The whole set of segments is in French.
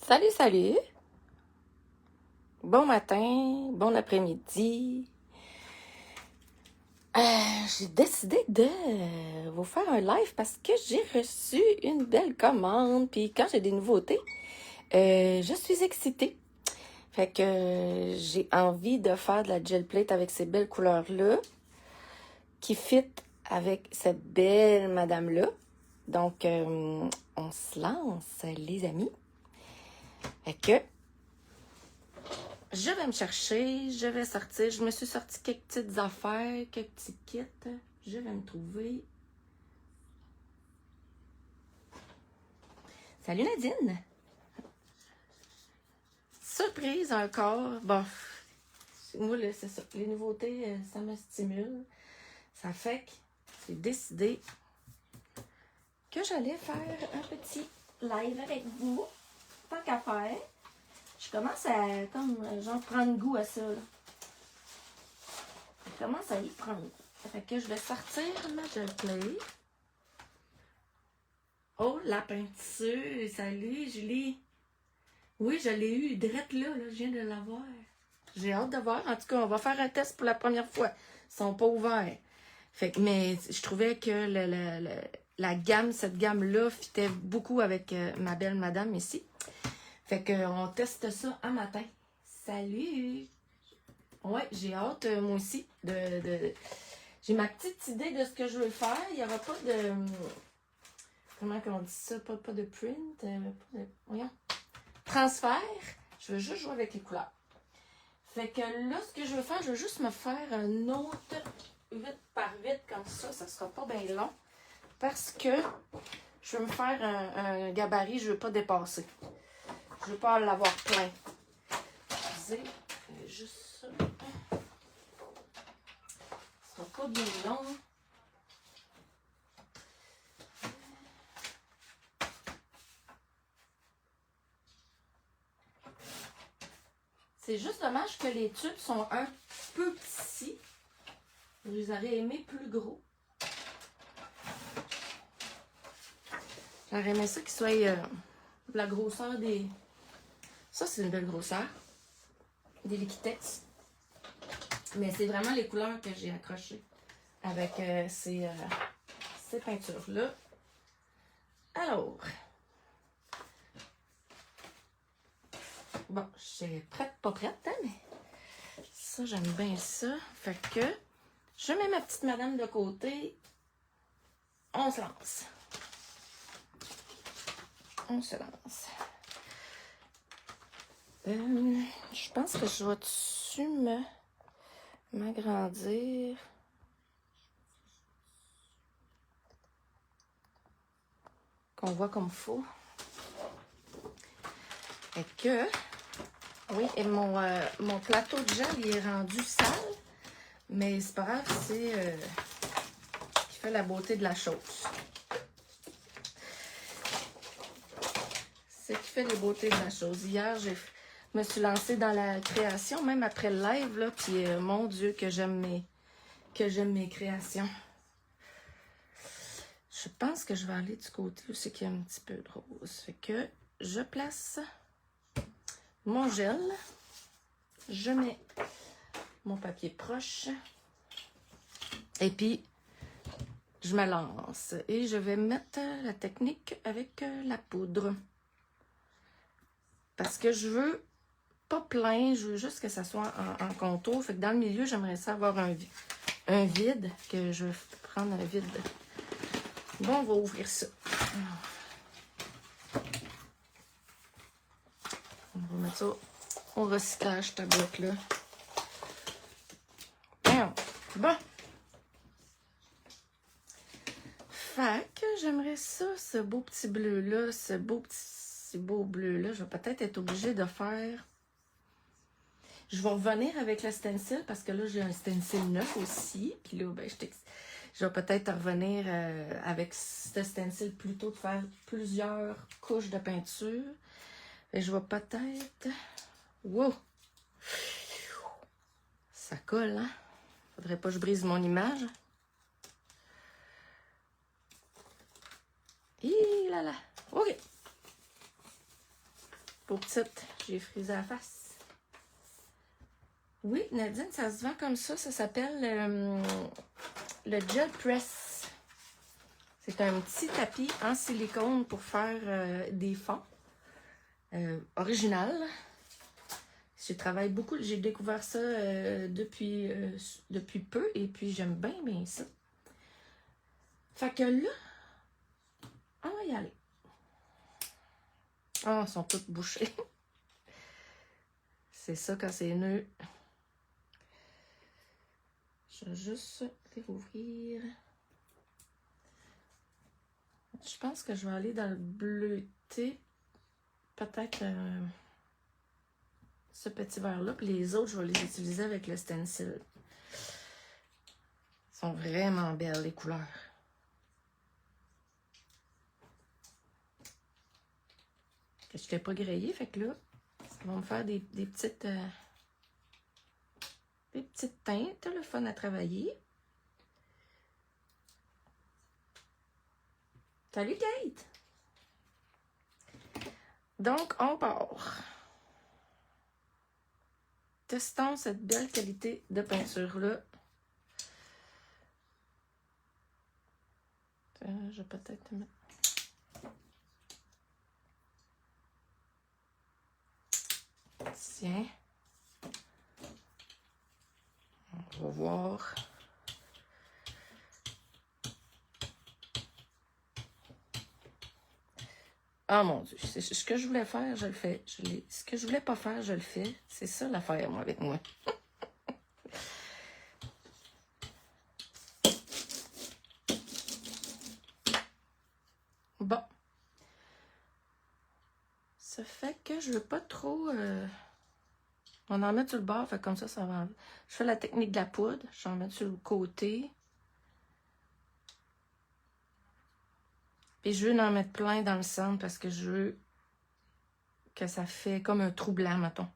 Salut, salut! Bon matin, bon après-midi. J'ai décidé de vous faire un live parce que j'ai reçu une belle commande. Puis quand j'ai des nouveautés, je suis excitée. Fait que j'ai envie de faire de la gel plate avec ces belles couleurs-là qui fit avec cette belle madame-là. Donc, on se lance, les amis. Fait que je vais me chercher, je vais sortir. Je me suis sorti quelques petites affaires, quelques petits kits. Je vais me trouver. Salut Nadine! Surprise encore. Bon, moi, là, c'est ça. Les nouveautés, ça me stimule. Ça fait que j'ai décidé que j'allais faire un petit live avec vous. Tant qu'à faire. Je commence à, comme, genre, prendre goût à ça, là. Je commence à y prendre goût. Fait que je vais sortir ma gel plate. Oh, la peinture! Salut, Julie! Oui, je l'ai eu direct là, je viens de l'avoir. J'ai hâte de voir. En tout cas, on va faire un test pour la première fois. Ils sont pas ouverts. Fait que, mais je trouvais que la gamme, cette gamme-là, fitait beaucoup avec ma belle madame ici. Fait qu'on teste ça un matin. Salut! Ouais, j'ai hâte, moi aussi, J'ai ma petite idée de ce que je veux faire. Il n'y aura pas de... Comment on dit ça? Pas de print. Voyons. Transfert. Je veux juste jouer avec les couleurs. Fait que là, ce que je veux faire, je veux juste me faire un autre 8 par 8 comme ça. Ça sera pas bien long. Parce que je veux me faire un gabarit. Je veux pas dépasser. Je veux pas l'avoir plein. Excusez. Juste ça. Ça sera pas bien long. C'est juste dommage que les tubes sont un peu petits. Je les aurais aimés plus gros. J'aurais aimé ça qu'ils soient de la grosseur des... Ça, c'est une belle grosseur. Des liquidex. Mais c'est vraiment les couleurs que j'ai accrochées avec ces peintures-là. Alors... Bon, j'ai prête, pas prête, hein, mais ça, j'aime bien ça. Fait que je mets ma petite madame de côté. On se lance. On se lance. Je pense que je vais-tu m'agrandir. Qu'on voit comme faut. Et que... Oui, et mon plateau de gel, il est rendu sale. Mais c'est pas grave, c'est ce qui fait la beauté de la chose. C'est ce qui fait la beauté de la chose. Hier, je me suis lancée dans la création, même après le live, là, puis mon Dieu, que j'aime mes créations. Je pense que je vais aller du côté où c'est qu'il y a un petit peu de rose. Fait que je place mon gel. Je mets mon papier proche. Et puis, je me lance. Et je vais mettre la technique avec la poudre. Parce que je veux pas plein, je veux juste que ça soit en contour. Fait que dans le milieu, j'aimerais ça avoir un vide, que je vais prendre un vide. Bon, on va ouvrir ça. On va mettre ça au recyclage, ta bloc-là. Bon. Fait que j'aimerais ça, ce beau petit bleu-là, ce beau bleu-là. Je vais peut-être être obligée de faire... Je vais revenir avec le stencil parce que là, j'ai un stencil neuf aussi. Puis là, ben, je vais peut-être revenir avec ce stencil plutôt de faire plusieurs couches de peinture. Et je vais peut-être... Wow! Ça colle, hein? Faudrait pas que je brise mon image. Hi là là! OK! Pour petite, j'ai frisé la face. Oui, Nadine, ça se vend comme ça. Ça s'appelle le Gel Press. C'est un petit tapis en silicone pour faire des fonds. Original. Je travaille beaucoup. J'ai découvert ça depuis peu. Et puis, j'aime bien ça. Fait que là, on va y aller. Ah, ils sont toutes bouchées. C'est ça quand c'est nœud. Je vais juste les rouvrir. Je pense que je vais aller dans le bleuté. Peut-être ce petit verre-là. Puis les autres, je vais les utiliser avec le stencil. Ils sont vraiment belles, les couleurs. Je ne t'ai pas grillé, fait que là, ça va me faire des petites teintes, le fun à travailler. Salut Kate! Donc, on part. Testons cette belle qualité de peinture-là. Je vais peut-être mettre... Tiens. On va voir. Ah mon Dieu, c'est ce que je voulais faire, je le fais. Ce que je voulais pas faire, je le fais. C'est ça l'affaire, moi, avec moi. Bon. Ça fait que je veux pas trop... On en met sur le bord, fait comme ça va... Je fais la technique de la poudre. J'en mets sur le côté. Puis je veux en mettre plein dans le centre parce que je veux que ça fait comme un trou blanc, mettons.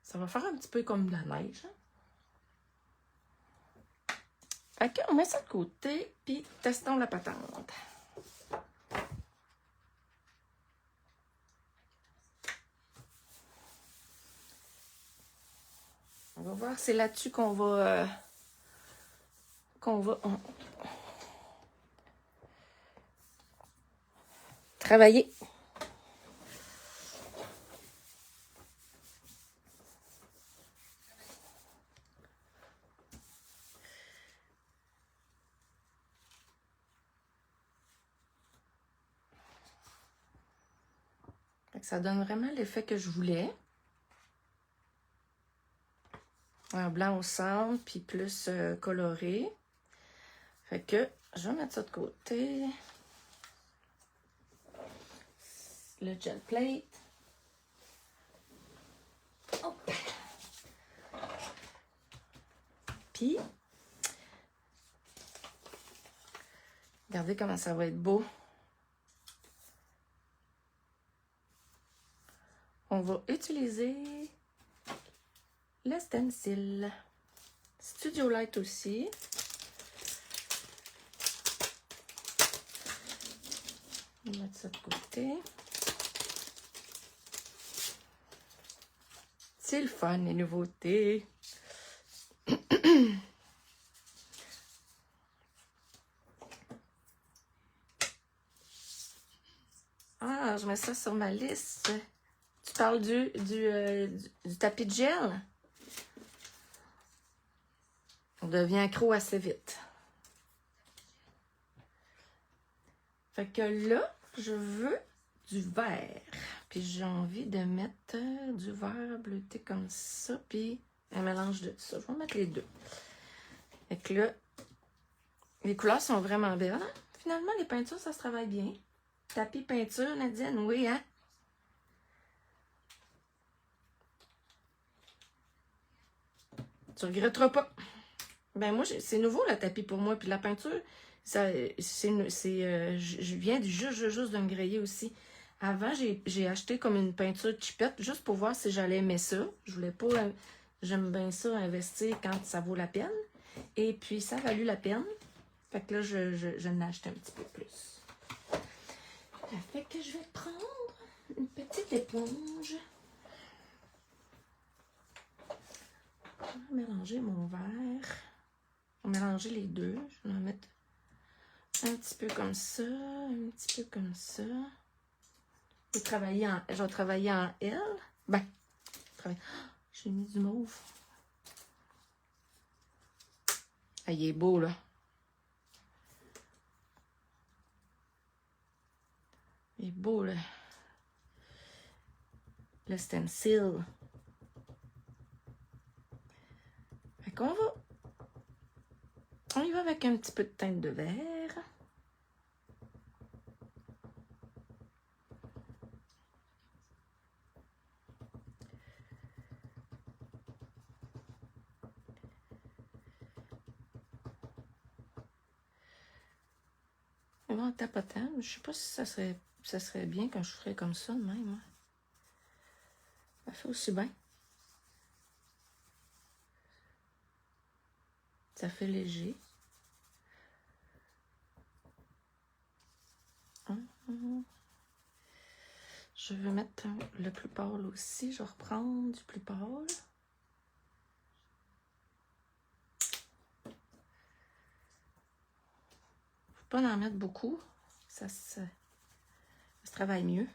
Ça va faire un petit peu comme de la neige. Hein? Fait qu'on met ça de côté, puis testons la patente. On va voir, c'est là-dessus qu'on va... travailler. Fait que ça donne vraiment l'effet que je voulais. Un blanc au centre, puis plus coloré. Fait que je vais mettre ça de côté. Le gel plate. Hop. Puis, regardez comment ça va être beau. On va utiliser le stencil. Studio Light aussi. On va mettre ça de côté. C'est le fun, les nouveautés. Ah, je mets ça sur ma liste. Tu parles du tapis de gel? On devient accro assez vite. Fait que là, je veux du vert. Puis j'ai envie de mettre du vert bleuté comme ça. Puis un mélange de ça. Je vais mettre les deux. Fait que là, les couleurs sont vraiment belles. Hein? Finalement, les peintures, ça se travaille bien. Tapis peinture, Nadine, oui, hein? Tu regretteras pas. Ben moi, c'est nouveau le tapis pour moi. Puis la peinture, je viens juste de me griller aussi. Avant, j'ai acheté comme une peinture chipette juste pour voir si j'allais aimer ça. Je voulais pas... J'aime bien ça, investir quand ça vaut la peine. Et puis, ça a valu la peine. Fait que là, je l'ai acheté un petit peu plus. Ça fait que je vais prendre une petite éponge. Je vais mélanger mon verre. Je vais mélanger les deux. Je vais en mettre un petit peu comme ça, un petit peu comme ça. Je vais travailler en L. Ben, j'ai mis du mauve. Ah, il est beau, là. Il est beau, là. Le stencil. Fait qu'on va... On y va avec un petit peu de teinte de verre. En tapotant, je sais pas si ça serait bien quand je ferais comme ça de même. Hein. Ça fait aussi bien. Ça fait léger. Je vais mettre le plus pâle aussi. Je vais reprendre du plus pâle. Faut pas en mettre beaucoup. Ça se travaille mieux.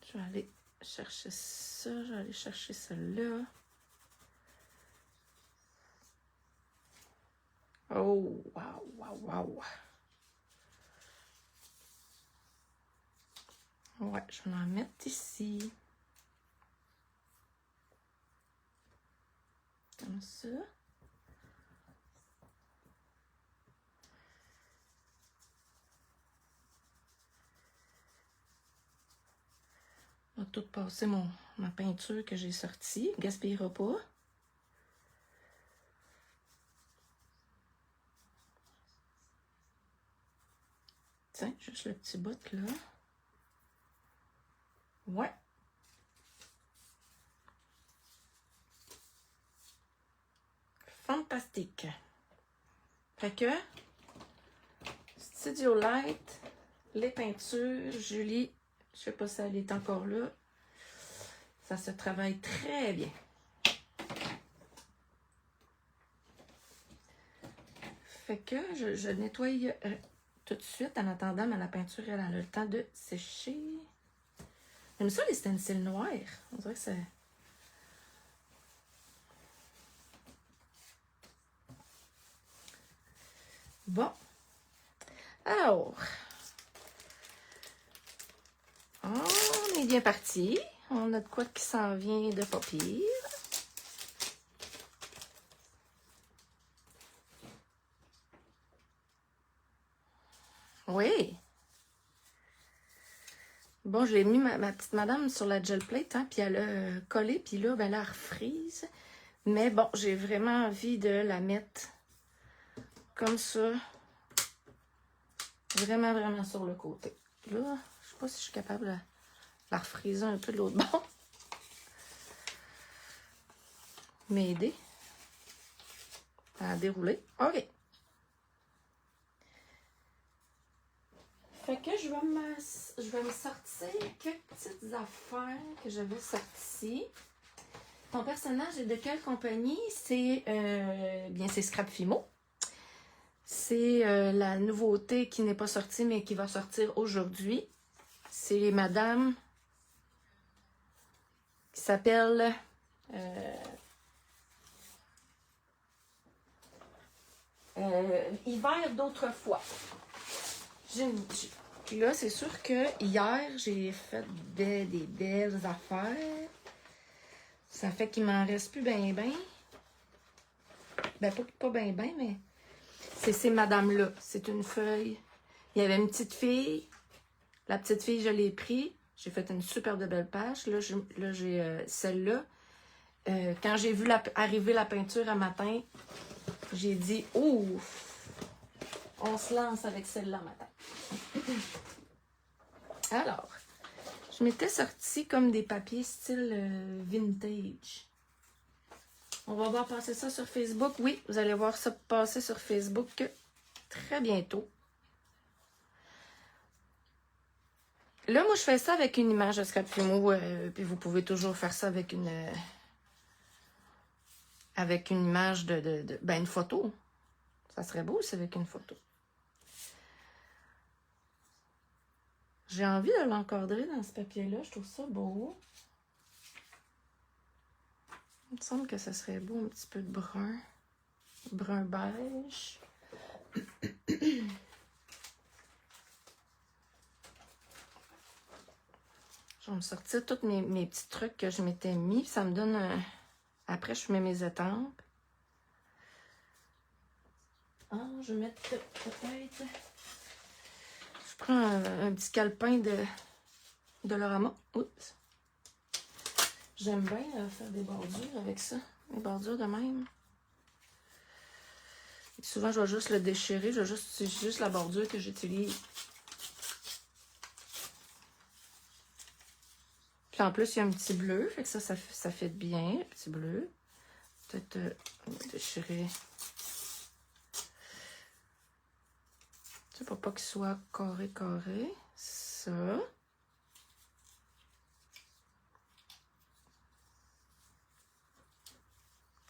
Je vais aller chercher ça. Je vais aller chercher celle-là. Oh, wow, wow, wow. Ouais, je vais en mettre ici. Comme ça. Je vais tout passer ma peinture que j'ai sortie. Gaspillera pas. Tiens, juste le petit bout là. Ouais. Fantastique. Fait que, Studio Light, les peintures, Julie, je sais pas si elle est encore là. Ça se travaille très bien. Fait que je nettoie tout de suite en attendant, mais la peinture, elle a le temps de sécher. J'aime ça, les stencils noirs. On dirait que c'est... Bon. Alors. On est bien parti. On a de quoi qui s'en vient de pas pire. Oui. Bon, j'ai mis ma petite madame sur la gel plate, hein, puis elle a collé, puis là, ben, elle refreeze. Mais bon, j'ai vraiment envie de la mettre comme ça. Vraiment, vraiment sur le côté. Là, je sais pas si je suis capable de la refreezer un peu de l'autre bord. M'aider à dérouler. OK. Fait que je vais me sortir quelques petites affaires que j'avais sorties. Ton personnage est de quelle compagnie? C'est bien c'est Scrap Fimo. C'est la nouveauté qui n'est pas sortie mais qui va sortir aujourd'hui. C'est Madame qui s'appelle Hiver d'autrefois. Là, c'est sûr que hier, j'ai fait des belles affaires. Ça fait qu'il m'en reste plus ben. Ben, pas ben, mais c'est ces madames-là. C'est une feuille. Il y avait une petite fille. La petite fille, je l'ai pris. J'ai fait une super de belle page. Là, j'ai celle-là. Quand j'ai vu arriver la peinture un matin, j'ai dit, ouf, on se lance avec celle-là matin. Alors, je m'étais sortie comme des papiers style vintage. On va voir passer ça sur Facebook. Oui, vous allez voir ça passer sur Facebook très bientôt. Là, moi, je fais ça avec une image de Scrap Fimo, puis vous pouvez toujours faire ça avec une image ben, une photo. Ça serait beau aussi avec une photo. J'ai envie de l'encadrer dans ce papier-là. Je trouve ça beau. Il me semble que ça serait beau, un petit peu de brun. Brun beige. Je vais me sortir tous mes petits trucs que je m'étais mis. Ça me donne un... Après, je mets mes étampes. Ah, je vais mettre peut-être... Je prends un petit calepin de Lorama. Oups. J'aime bien faire des bordures avec ça. Des bordures de même. Et souvent, je vais juste le déchirer. C'est juste la bordure que j'utilise. Puis en plus, il y a un petit bleu. Fait que ça fait bien, le petit bleu. Peut-être on va déchirer. C'est pour pas qu'il soit carré. Ça.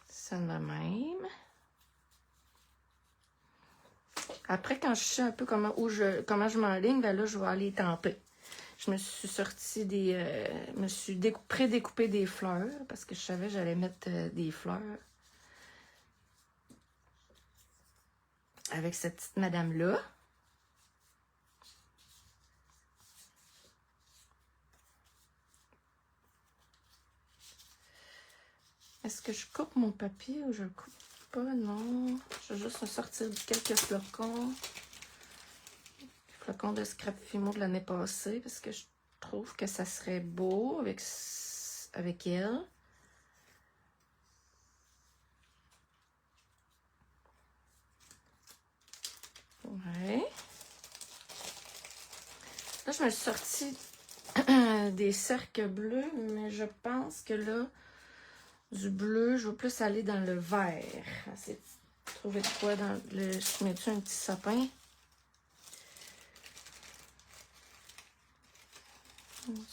Ça de même. Après, quand je sais un peu comment je m'enligne, ben là, je vais aller tamper. Je me suis sorti me suis pré-découpé des fleurs parce que je savais que j'allais mettre des fleurs avec cette petite madame-là. Est-ce que je coupe mon papier ou je le coupe pas? Non. Je vais juste sortir quelques flocons. Flocons de Scrap Fimo de l'année passée parce que je trouve que ça serait beau avec elle. Ouais. Là, je me suis sorti des cercles bleus, mais je pense que là, du bleu, je vais plus aller dans le vert. Essayer de trouver de quoi dans le... Je mets-tu un petit sapin?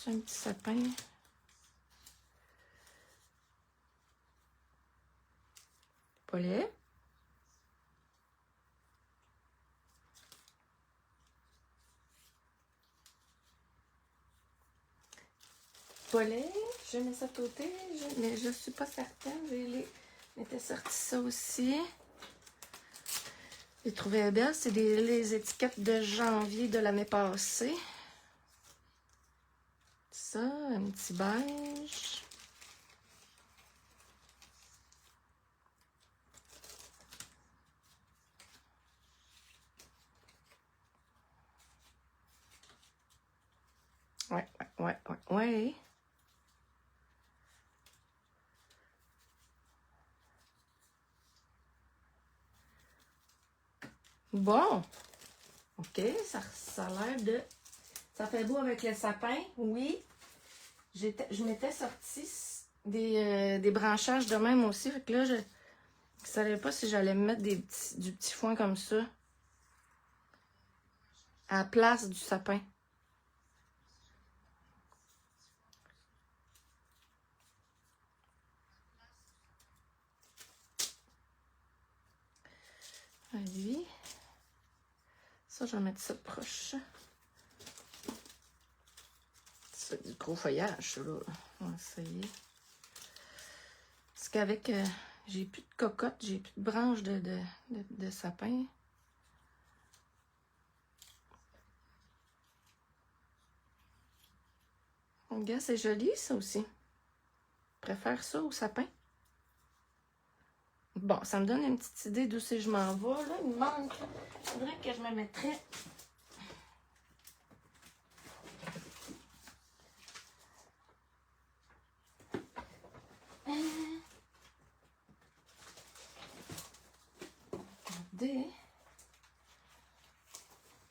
Un petit sapin. Pas laid. Pas laid. Je mets ça de côté, mais je suis pas certaine. Je m'étais sorti ça aussi. J'ai trouvé belle. C'est les étiquettes de janvier de l'année passée. Ça, un petit beige. Ouais. Bon. OK, ça a l'air de... Ça fait beau avec le sapin, oui. Je m'étais sorti des branchages de même aussi. Fait que là, je ne savais pas si j'allais mettre du petit foin comme ça à la place du sapin. Lui. Ça, je vais mettre ça proche. C'est du gros feuillage, ça, là. Ouais, ça y est. Parce qu'avec... j'ai plus de cocotte, j'ai plus de branches de sapin. Regarde, c'est joli, ça aussi. Je préfère ça au sapin. Bon, ça me donne une petite idée d'où c'est je m'en vais. Là, il me manque. Il faudrait que je me mettrais...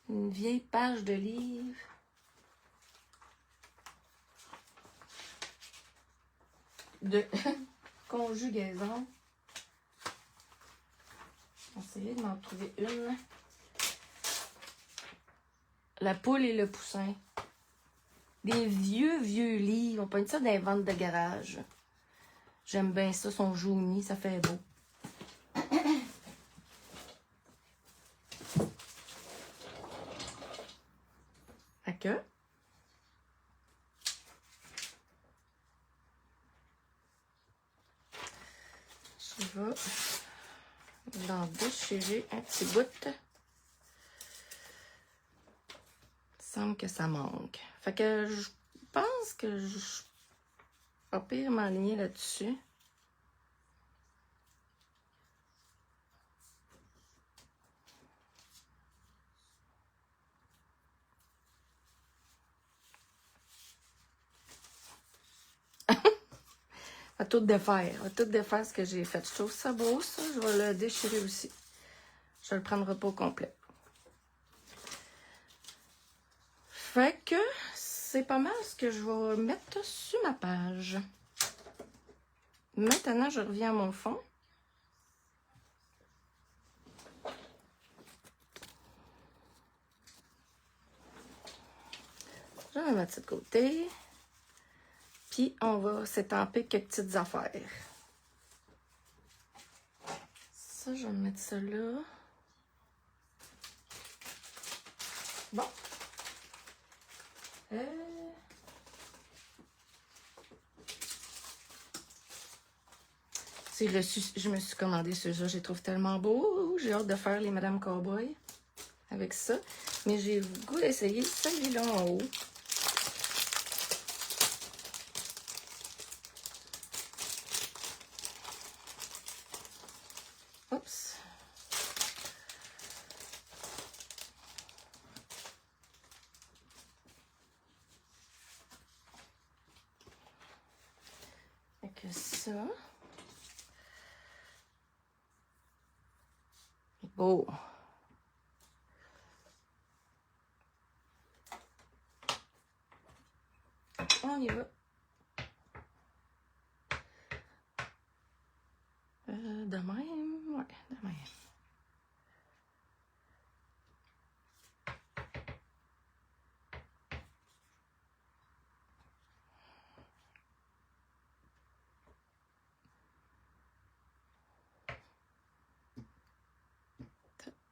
Une vieille page de livre. De conjugaison. On va essayer de m'en trouver une. La poule et le poussin. Des vieux livres. On peut mettre ça dans les ventes de garage. J'aime bien ça, son jauni, ça fait beau. Fait que... je vais l'en déchirer un petit bout. Il semble que ça manque. Fait que je pense que je pas pire m'aligner là-dessus. On va tout défaire. On va tout défaire ce que j'ai fait. Je trouve ça beau, ça. Je vais le déchirer aussi. Je ne le prendrai pas au complet. Fait que c'est pas mal ce que je vais mettre sur ma page. Maintenant, je reviens à mon fond. Je vais mettre ça de côté. Puis, on va s'étamper quelques petites affaires. Ça, je vais mettre ça là. Bon. Je me suis commandé ceux-là. Je les trouve tellement beaux. J'ai hâte de faire les Madame Cowboy avec ça. Mais j'ai le goût d'essayer celui-là en haut. Oups. Avec ça. Beau. On y va. De même. Ouais, de même.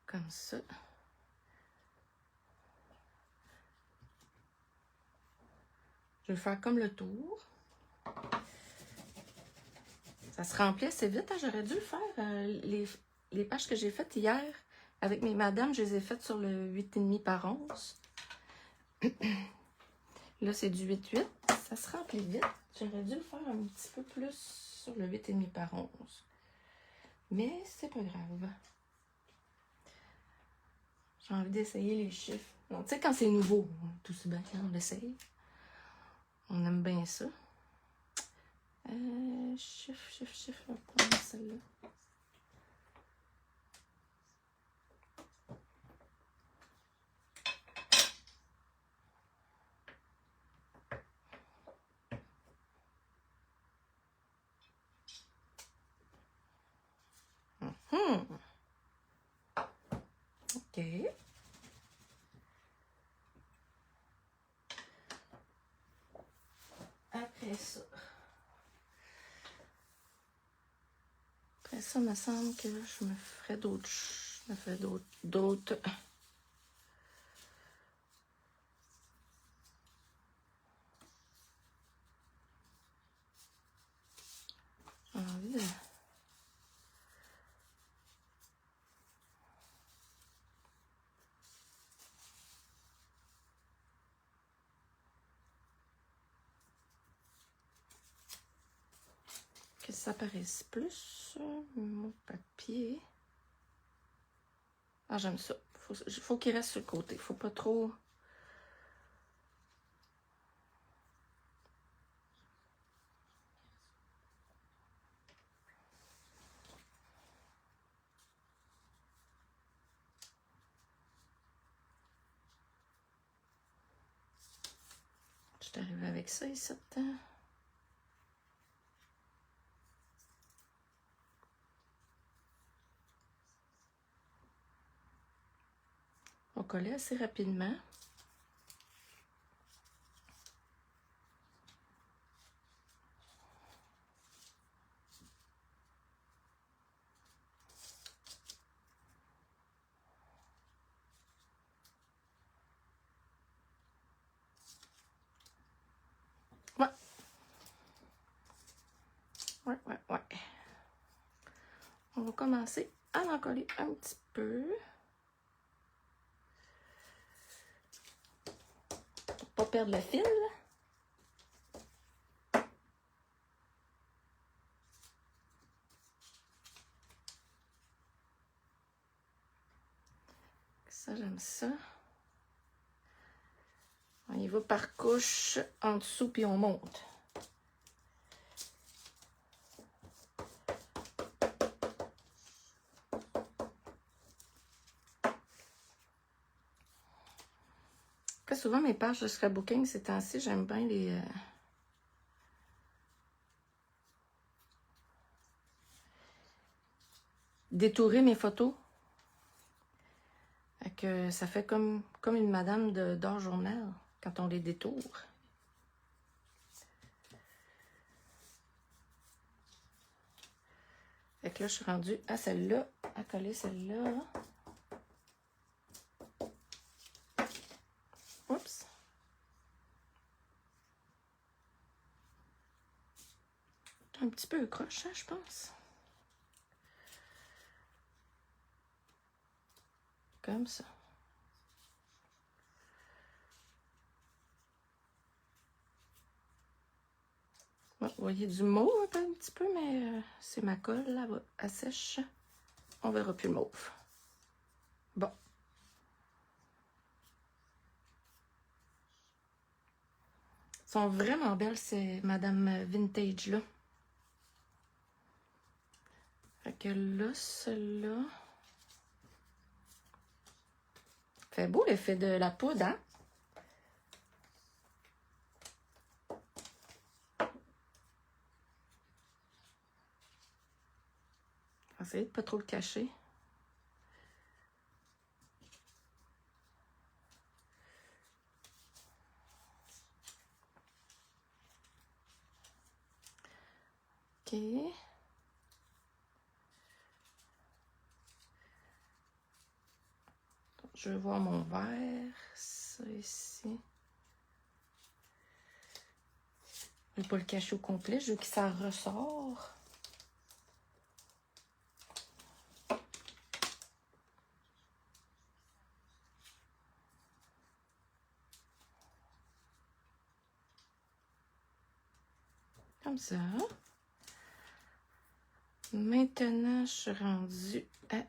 Comme ça. Je vais faire comme le tour. Ça se remplit assez vite. Hein? J'aurais dû le faire. Les pages que j'ai faites hier avec mes madames, je les ai faites sur le 8,5 par 11. Là, c'est du 8,8. Ça se remplit vite. J'aurais dû le faire un petit peu plus sur le 8,5 par 11. Mais c'est pas grave. J'ai envie d'essayer les chiffres. Tu sais, quand c'est nouveau, tout se bien, on l'essaye. On aime bien ça. Chiffre. On va prendre celle-là. OK. Après ça, il me semble que je me ferais d'autres. Je me fais d'autres. J'ai envie de... que ça paraisse plus mon papier. Ah, j'aime ça. Faut qu'il reste sur le côté. Faut pas trop... Je suis arrivée avec ça ici. va coller assez rapidement. Ouais. Ouais. On va commencer à en coller un petit peu. Pour pas perdre le fil. Ça, j'aime ça. On y va par couche en dessous, puis on monte. Très souvent, mes pages de scrapbooking, ces temps-ci, j'aime bien les... détourer mes photos. Fait que ça fait comme une madame d'or journal quand on les détourne. Fait que là, je suis rendue à celle-là, à coller celle-là. Oups. Un petit peu croche, hein, je pense. Comme ça. Ouais, vous voyez du mauve un petit peu, mais c'est ma colle, là, elle sèche. On verra plus le mauve. Bon. Elles sont vraiment belles, ces Madame Vintage, là. Fait que là, celle-là... Fait beau l'effet de la poudre, hein? Essayez de pas trop le cacher. OK. Je vais voir mon verre. Ça ici. Je vais pas le cacher au complet. Je veux que ça ressort. Comme ça. Maintenant, je suis rendue à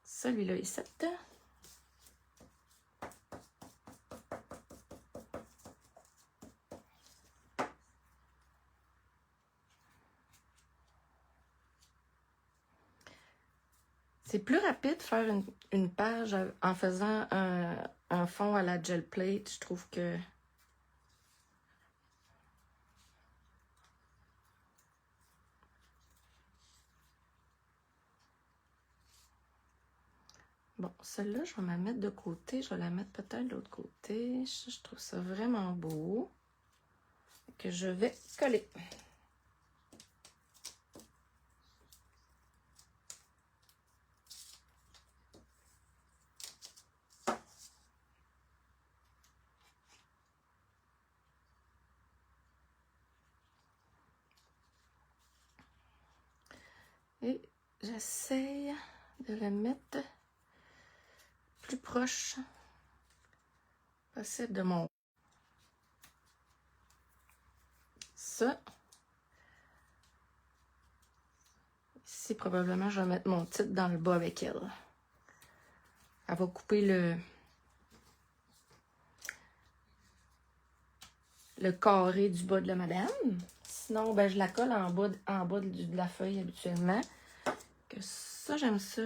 celui-là ici. C'est plus rapide de faire une page en faisant un fond à la gel plate. Je trouve que... Bon, celle-là, je vais la mettre de côté. Je vais la mettre peut-être de l'autre côté. Je trouve ça vraiment beau. Que je vais coller. Et j'essaye de la mettre plus proche possible de mon... Ça. Ici, probablement, je vais mettre mon titre dans le bas avec elle. Elle va couper le carré du bas de la madame. Sinon, ben, je la colle en bas de la feuille habituellement. Que ça, j'aime ça.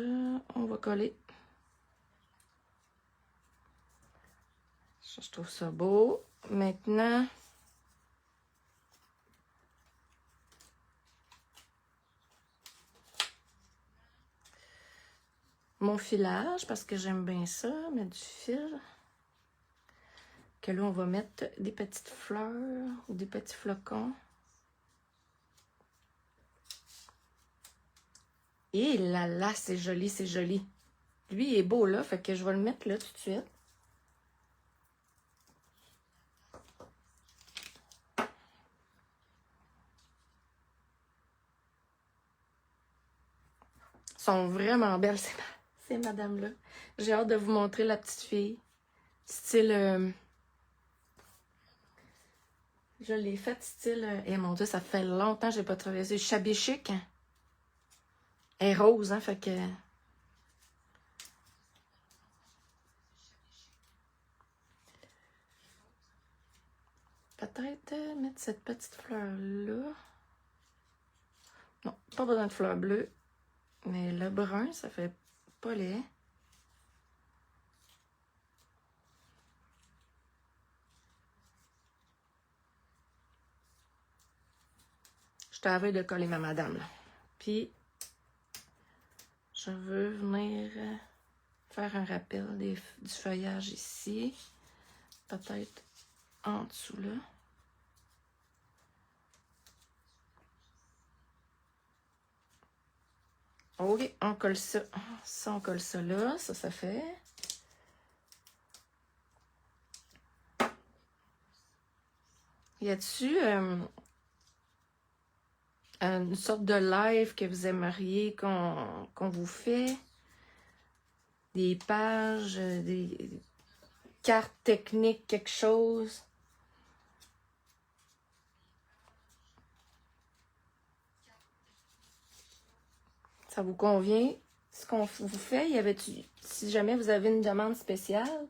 On va coller. Ça, je trouve ça beau. Maintenant, mon filage parce que j'aime bien ça, mettre du fil. Que là, on va mettre des petites fleurs ou des petits flocons. Et là, c'est joli, c'est joli. Lui, il est beau là, fait que je vais le mettre là tout de suite. Ils sont vraiment belles, ces madames-là. J'ai hâte de vous montrer la petite fille. Style... je l'ai faite style... Eh mon Dieu, ça fait longtemps que je n'ai pas travaillé. C'est shabby chic. Hein? Elle est rose, hein, fait que... Peut-être mettre cette petite fleur-là. Non, pas besoin de fleur bleue. Mais le brun, ça fait pas laid. Je t'avais de coller ma madame, là. Puis, je veux venir faire un rappel du feuillage ici. Peut-être en dessous, là. OK, on colle ça. Ça, on colle ça là. Ça fait. Y a-tu une sorte de live que vous aimeriez qu'on vous fait? Des pages, des cartes techniques, quelque chose? Ça vous convient? Ce qu'on vous fait, y avait-tu, si jamais vous avez une demande spéciale,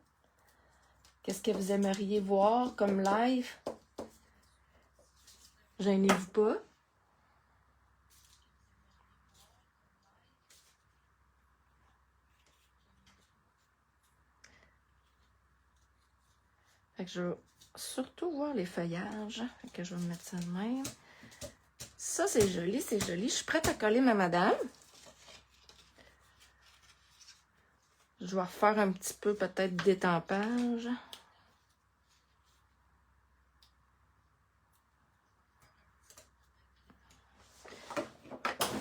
qu'est-ce que vous aimeriez voir comme live? Gênez-vous pas. Fait que je vais surtout voir les feuillages. Fait que je vais mettre ça de même. Ça, c'est joli, c'est joli. Je suis prête à coller ma madame. Je vais refaire un petit peu peut-être d'étampage.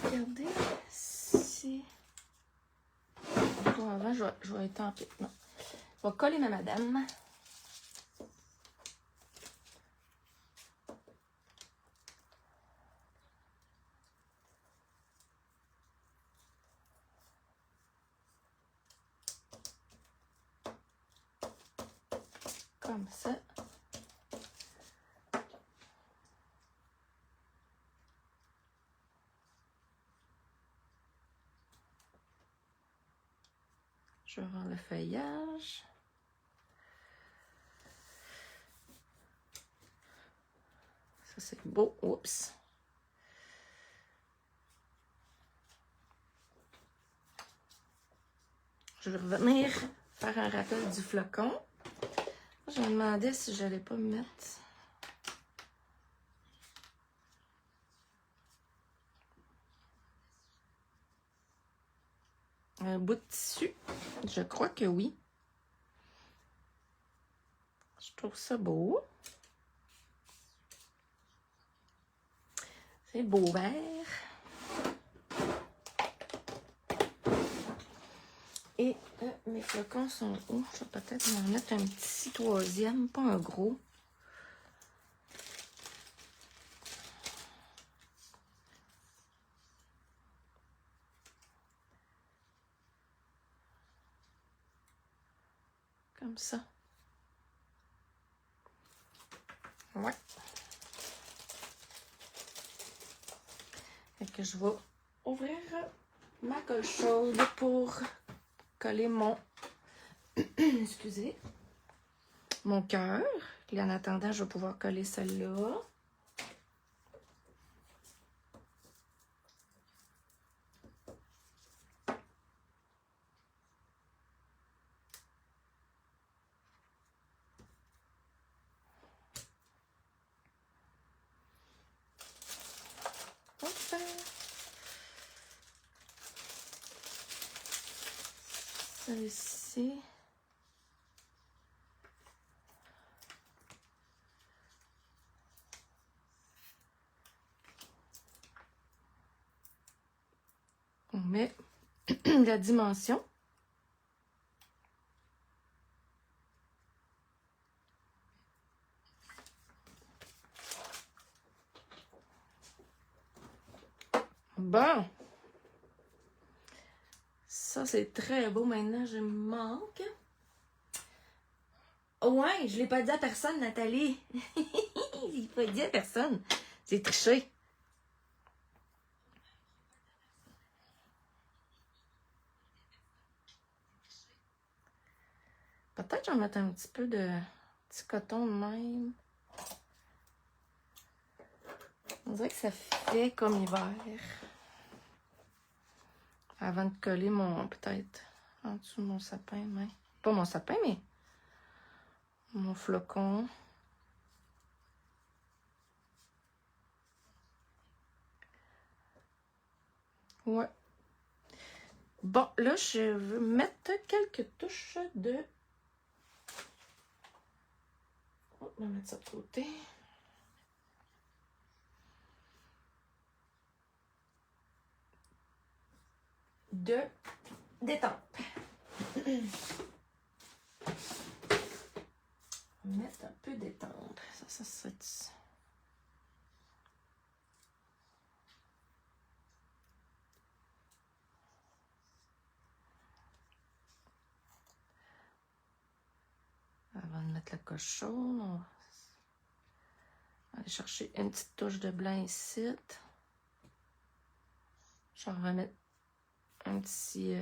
Regardez si... Avant, je vais étamper. Non. Je vais coller ma madame. Comme ça. Je vais voir le feuillage. Ça, c'est beau. Oups. Je vais revenir faire un rappel du flocon. Je me demandais si je n'allais pas me mettre... un bout de tissu. Je crois que oui. Je trouve ça beau. C'est beau vert. Et mes flocons sont où? Je vais peut-être m'en mettre un petit troisième, pas un gros. Comme ça. Ouais. Fait que je vais ouvrir ma colle chaude pour coller mon... excusez. Mon cœur. Et en attendant, je vais pouvoir coller celle-là. ça ici. On met la dimension. Bon. Ça, c'est très beau. Maintenant, je me manque. Ouais, je l'ai pas dit à personne, Nathalie. Je l'ai pas dit à personne. J'ai triché. Peut-être que je vais mettre un petit peu de petit coton de même. On dirait que ça fait comme hiver. Avant de coller mon, peut-être, en dessous de mon sapin, mais pas mon sapin, mais mon flocon. Ouais. Bon, là, je veux mettre quelques touches de... Oh, on va mettre ça de côté. De détente. Mettre un peu détente. Ça serait... Avant de mettre la cochonne, on va aller chercher une petite touche de blanc ici. J'en vais mettre un petit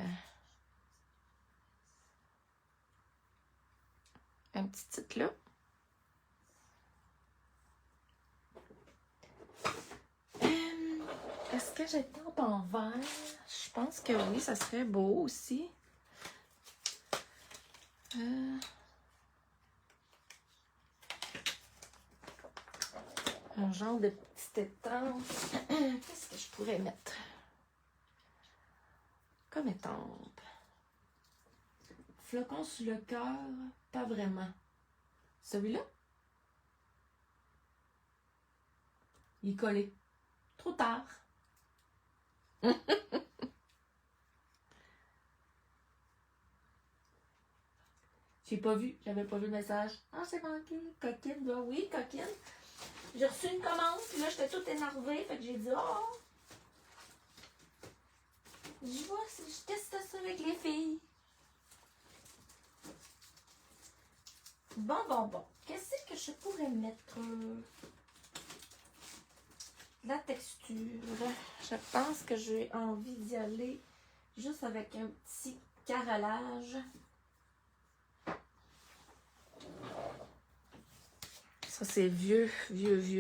titre là. Est-ce que j'ai tente en vert? Je pense que oui, ça serait beau aussi. Un genre de petite étampe. Qu'est-ce que je pourrais mettre comme étampe? Flocon sur le cœur, pas vraiment. Celui-là? Il est collé. Trop tard. J'ai pas vu, j'avais pas vu le message. Ah, c'est manqué. Coquine, bah oui, coquine. J'ai reçu une commande, puis là, j'étais toute énervée, fait que j'ai dit, oh! Je vois si je teste ça avec les filles. Bon. Qu'est-ce que je pourrais mettre? La texture. Je pense que j'ai envie d'y aller juste avec un petit carrelage. Ça, c'est vieux,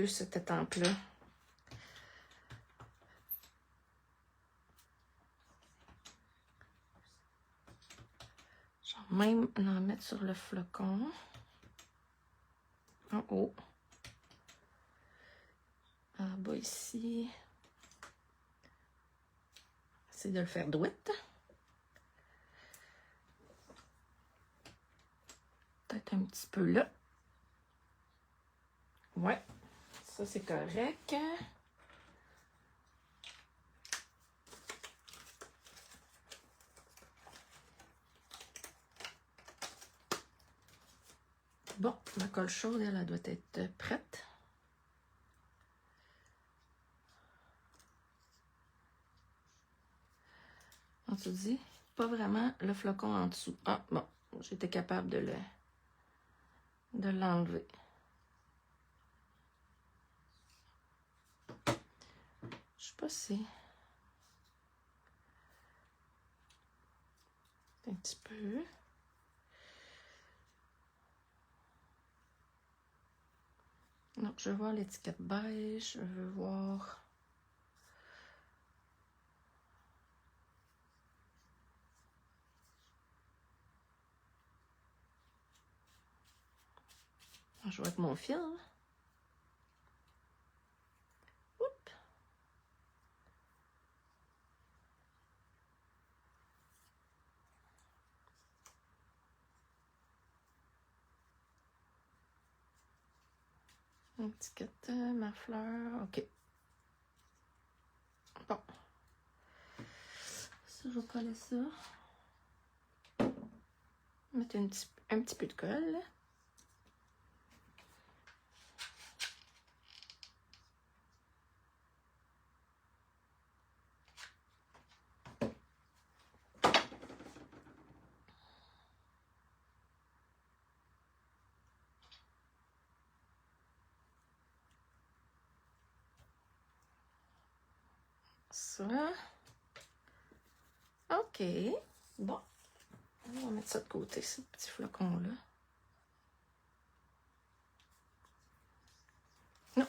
cette étampe-là. Je vais même en mettre sur le flocon. En haut. En bas ici. Essayer de le faire douette. Peut-être un petit peu là. Ouais. Ça, c'est correct. Bon, ma colle chaude, elle doit être prête. On se dit, pas vraiment le flocon en dessous. Ah, bon, j'étais capable de l'enlever. Je sais pas si... Un petit peu. Non, je veux voir l'étiquette beige. Je veux voir... Je vois avec mon fil. Oups. Étiquette, ma fleur. OK. Bon. Ça, je vais coller ça. Mettre un petit peu de colle. Ça. OK. Bon. On va mettre ça de côté, ce petit flocon-là. Non.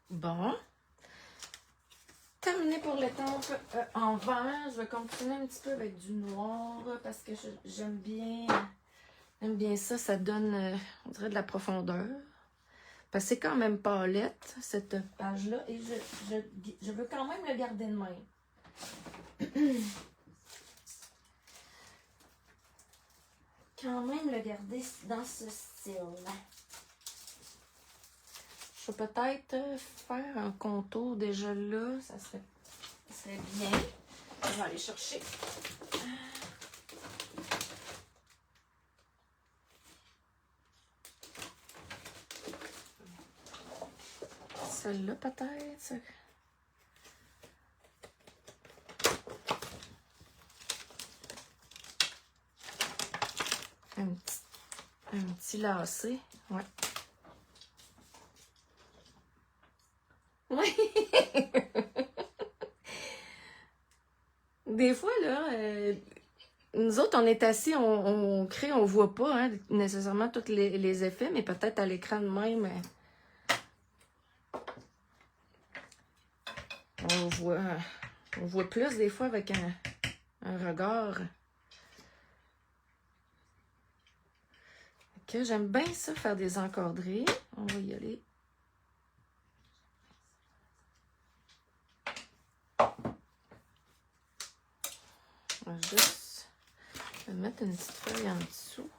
Bon. Terminé pour l'étampe en vert. Je vais continuer un petit peu avec du noir parce que j'aime bien ça. Ça donne, on dirait, de la profondeur. Parce que c'est quand même palette, cette page-là. Et je veux quand même le garder de même. Quand même le garder dans ce style-là. Je vais peut-être faire un contour déjà là. Ça serait bien. Je vais aller chercher. Celle-là peut-être. Un petit lacet. Ouais. Oui. Des fois, là, nous autres, on est assis, on crée, on voit pas nécessairement tous les effets, mais peut-être à l'écran de même, on voit plus des fois avec un regard. Okay, j'aime bien ça, faire des encadrés. On va y aller. On va juste mettre une petite feuille en dessous.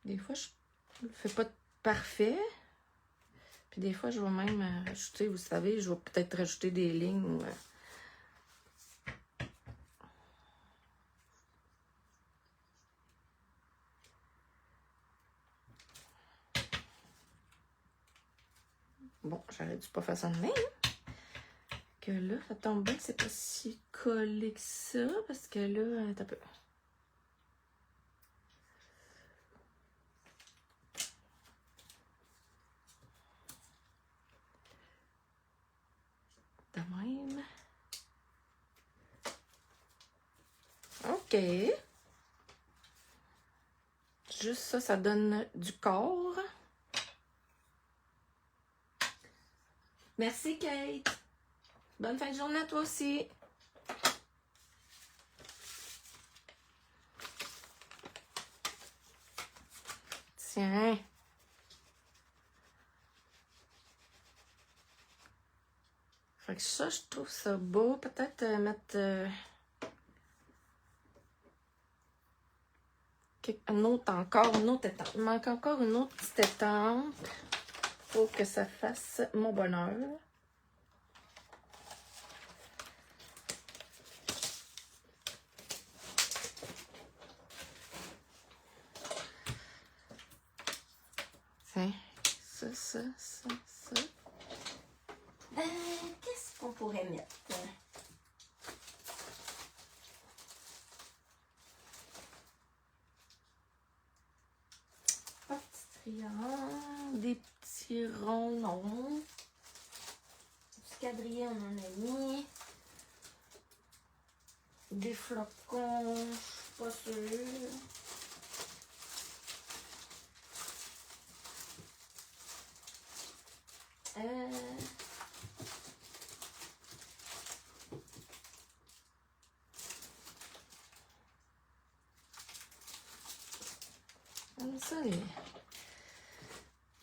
Des fois, je ne le fais pas parfait. Puis des fois, je vais même rajouter, vous savez, je vais peut-être rajouter des lignes. Ou, bon, j'aurais dû pas faire ça de même. Que là, ça tombe bien que c'est pas si collé que ça, parce que là, t'as peu. De même. OK. Juste ça, ça donne du corps. Merci, Kate. Bonne fin de journée à toi aussi. Tiens. Fait que ça, je trouve ça beau. Peut-être mettre un autre encore, une autre étampe. Il manque encore une autre petite étampe pour que ça fasse mon bonheur. Tiens, ça. Qu'est-ce qu'on pourrait mettre? Pas de petits triangles, des petits ronds, non. Du quadrillé, on en a mis. Des flocons, je suis pas sûre. Comme ça,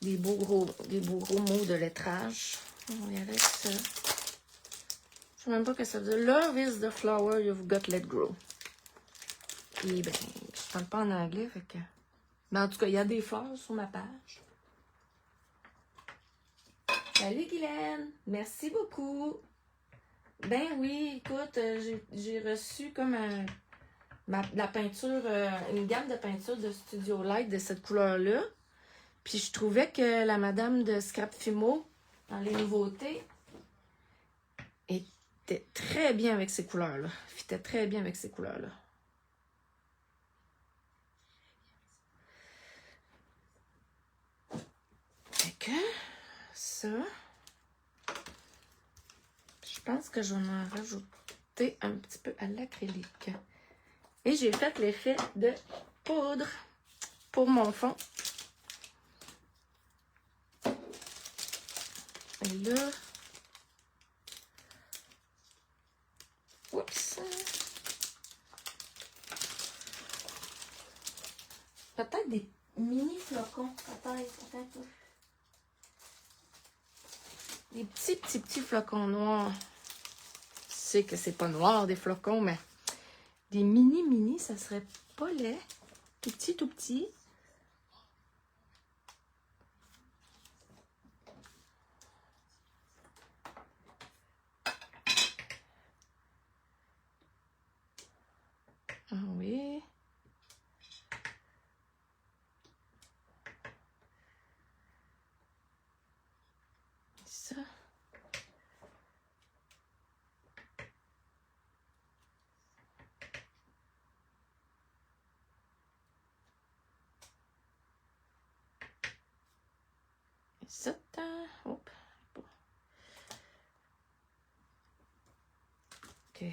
des beaux gros mots de lettrage. On va y aller avec ça. sais même pas ce que ça veut dire. Love is the flower you've got let grow. Et ben, je parle pas en anglais, fait que... Mais en tout cas, il y a des fleurs sur ma page. Salut Guylaine, merci beaucoup. Ben oui, écoute, j'ai reçu comme la peinture, une gamme de peinture de Studio Light de cette couleur-là. Puis je trouvais que la madame de Scrap Fimo, dans les nouveautés, était très bien avec ces couleurs-là. Fitait très bien avec ces couleurs-là. Fait que, ça, je pense que je vais en rajouter un petit peu à l'acrylique. Et j'ai fait l'effet de poudre pour mon fond. Et là, oups, peut-être des mini flocons, peut-être. Des petits flocons noirs. Je sais que c'est pas noir des flocons, mais des mini, ça serait pas laid. Tout petit. Ah oui. Ça. Et ça. Hop. OK.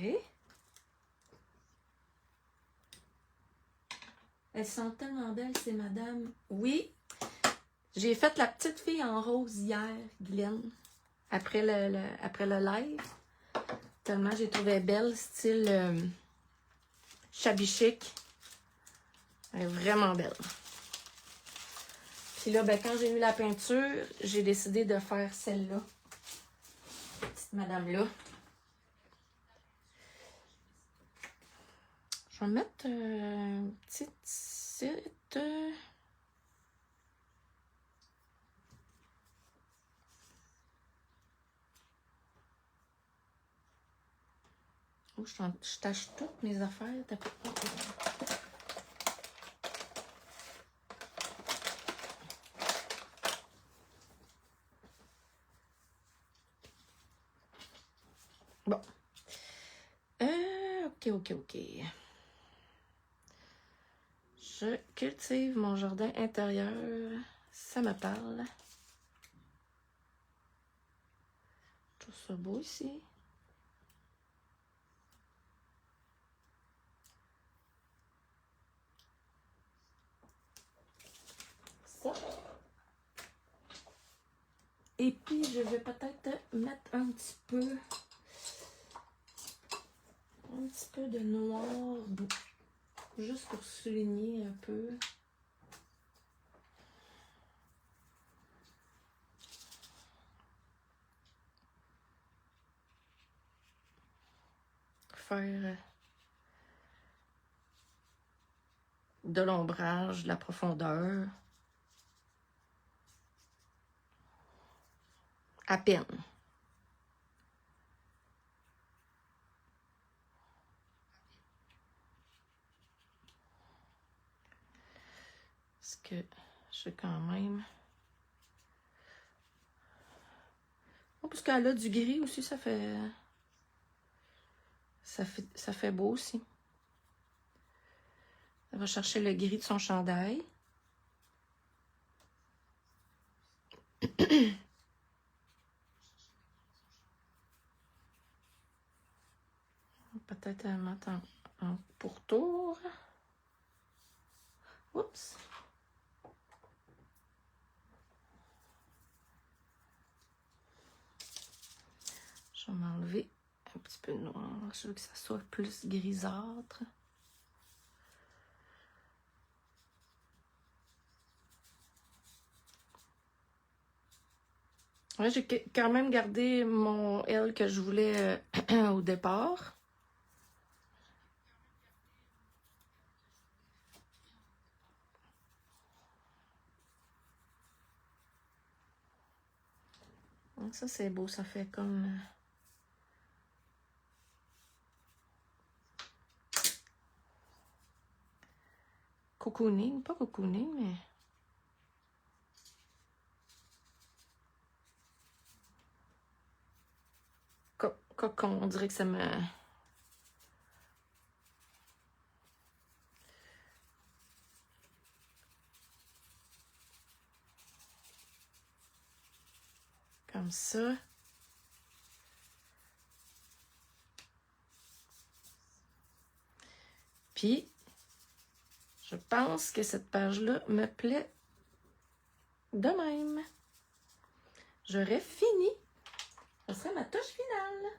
Elles sont tellement belles, ces madames. Oui. J'ai fait la petite fille en rose hier, Guylaine, après le live. Tellement j'ai trouvé belle, style shabby chic. Elle est vraiment belle. Puis là, ben, quand j'ai eu la peinture, j'ai décidé de faire celle-là. Petite madame-là. Je vais mettre une petite site. Oh, je tâche toutes mes affaires. Bon. OK. Je cultive mon jardin intérieur. Ça me parle. Je trouve ça beau ici. Ça. Et puis, je vais peut-être mettre un petit peu de noir, juste pour souligner un peu. Faire de l'ombrage, de la profondeur. À peine. Parce que je sais quand même... Oh, parce qu'elle a du gris aussi, ça fait beau aussi. Elle va chercher le gris de son chandail. Peut-être mettre en pourtour. Oups. Je vais m'enlever un petit peu de noir. Je veux que ça soit plus grisâtre. Ouais, j'ai quand même gardé mon L que je voulais au départ. Ça, c'est beau, ça fait comme... cocooning, pas cocooning, mais... Cocon, on dirait que ça me... Comme ça. Puis, je pense que cette page-là me plaît de même. J'aurais fini. Ce serait ma touche finale.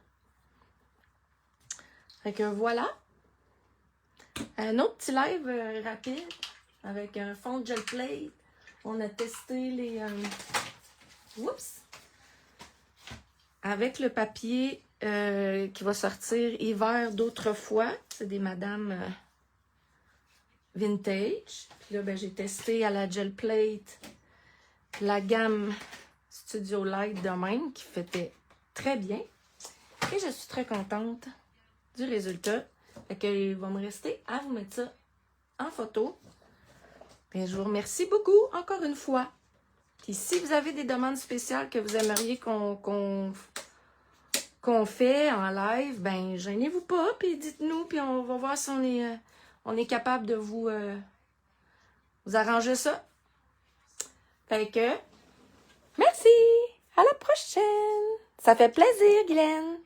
Fait que voilà. Un autre petit live rapide avec un fond de gel plate. On a testé les... oups! Avec le papier qui va sortir hiver d'autrefois. C'est des madames vintage. Puis là, ben, j'ai testé à la gel plate la gamme Studio Light de même qui fêtait très bien. Et je suis très contente du résultat. Fait qu'il va me rester à vous mettre ça en photo. Et je vous remercie beaucoup encore une fois. Puis si vous avez des demandes spéciales que vous aimeriez qu'on fait en live, ben gênez-vous pas, puis dites-nous, puis on va voir si on est capable de vous arranger ça. Fait que, merci! À la prochaine! Ça fait plaisir, Guylaine!